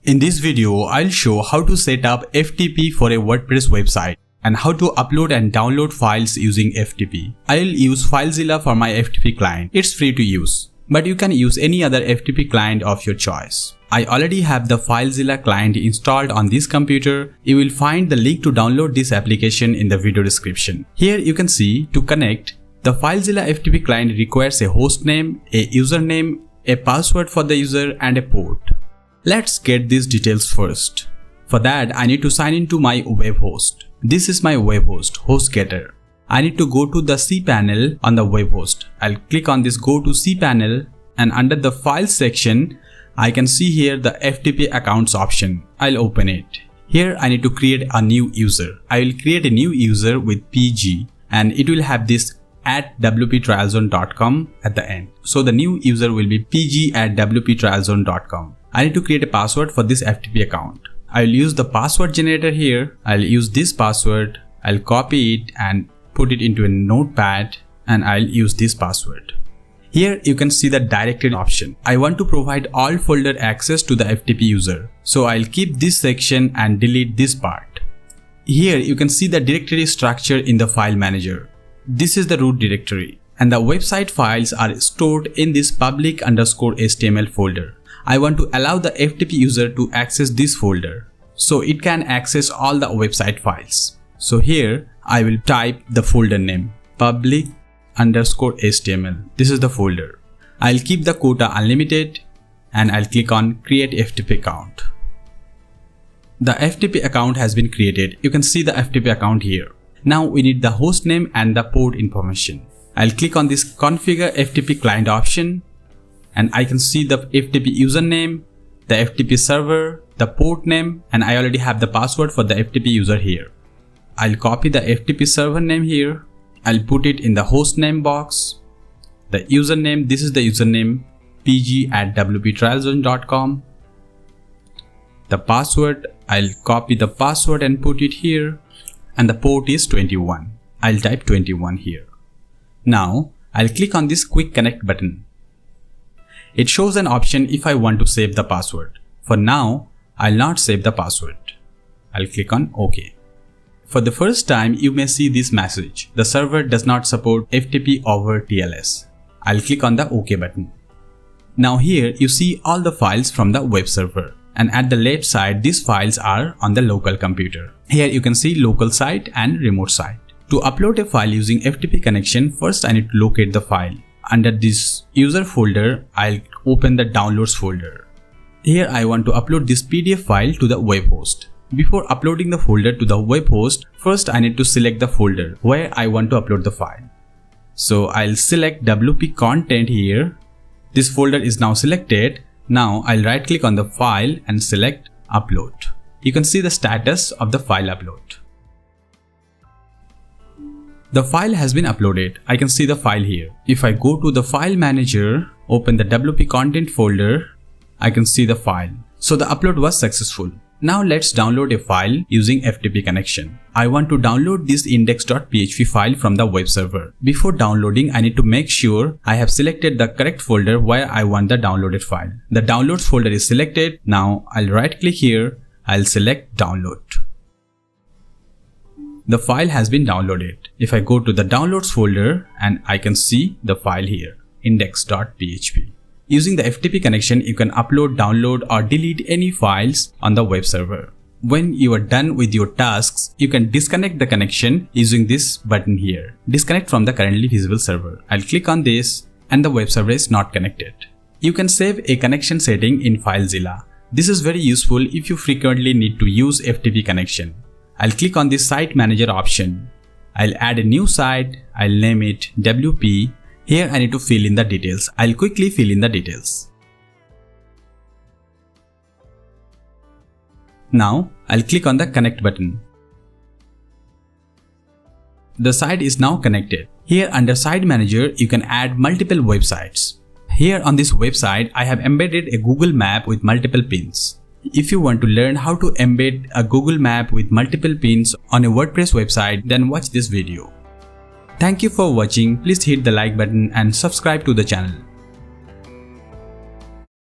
In this video, I'll show how to set up FTP for a WordPress website and how to upload and download files using FTP. I'll use FileZilla for my FTP client. It's free to use, but you can use any other FTP client of your choice. I already have the FileZilla client installed on this computer. You will find the link to download this application in the video description. Here you can see to connect, the FileZilla FTP client requires a hostname, a username, a password for the user and a port. Let's get these details first. For that, I need to sign into my web host. This is my web host, HostGetter. I need to go to the cPanel on the web host. I'll click on this Go to cPanel, and under the Files section, I can see here the FTP accounts option. I'll open it. Here I need to create a new user. I will create a new user with PG, and it will have this @wptrialzone.com at the end. So the new user will be pg@wptrialzone.com. I need to create a password for this FTP account. I will use the password generator here. I'll use this password. I'll copy it and put it into a notepad, and I'll use this password. Here you can see the directory option. I want to provide all folder access to the FTP user. So I'll keep this section and delete this part. Here you can see the directory structure in the file manager. This is the root directory, and the website files are stored in this public_HTML folder. I want to allow the FTP user to access this folder, so it can access all the website files. So here I will type the folder name, public_HTML. This is the folder. I'll keep the quota unlimited, and I'll click on create FTP account. The FTP account has been created. You can see the FTP account here. Now we need the host name and the port information. I'll click on this configure FTP client option, and I can see the FTP username, the FTP server, the port name, and I already have the password for the FTP user here. I'll copy the FTP server name here. I'll put it in the host name box. The username, this is the username, pg@wptrialzone.com. The password, I'll copy the password and put it here. And the port is 21. I'll type 21 here. Now, I'll click on this quick connect button. It shows an option if I want to save the password. For now, I'll not save the password. I'll click on OK. For the first time, you may see this message. The server does not support FTP over TLS. I'll click on the OK button. Now here you see all the files from the web server. And at the left side, these files are on the local computer. Here you can see local site and remote site. To upload a file using FTP connection, first I need to locate the file. Under this user folder, I'll open the downloads folder. Here I want to upload this PDF file to the web host. Before uploading the folder to the web host, first I need to select the folder where I want to upload the file. So I'll select WP content here. This folder is now selected. Now I'll right click on the file and select upload. You can see the status of the file upload. The file has been uploaded. I can see the file here. If I go to the file manager, open the WP content folder, I can see the file. So the upload was successful. Now let's download a file using FTP connection. I want to download this index.php file from the web server. Before downloading, I need to make sure I have selected the correct folder where I want the downloaded file. The downloads folder is selected. Now I'll right click here. I'll select download. The file has been downloaded. If I go to the downloads folder, and I can see the file here, index.php. Using the FTP connection, you can upload, download or delete any files on the web server. When you are done with your tasks, you can disconnect the connection using this button here. Disconnect from the currently visible server. I'll click on this, and the web server is not connected. You can save a connection setting in FileZilla. This is very useful if you frequently need to use FTP connection. I'll click on this site manager option. I'll add a new site. I'll name it WP. Here I need to fill in the details. I'll quickly fill in the details. Now I'll click on the connect button. The site is now connected. Here under site manager, you can add multiple websites. Here on this website, I have embedded a Google map with multiple pins. If you want to learn how to embed a Google map with multiple pins on a WordPress website, then watch this video. Thank you for watching. Please hit the like button and subscribe to the channel.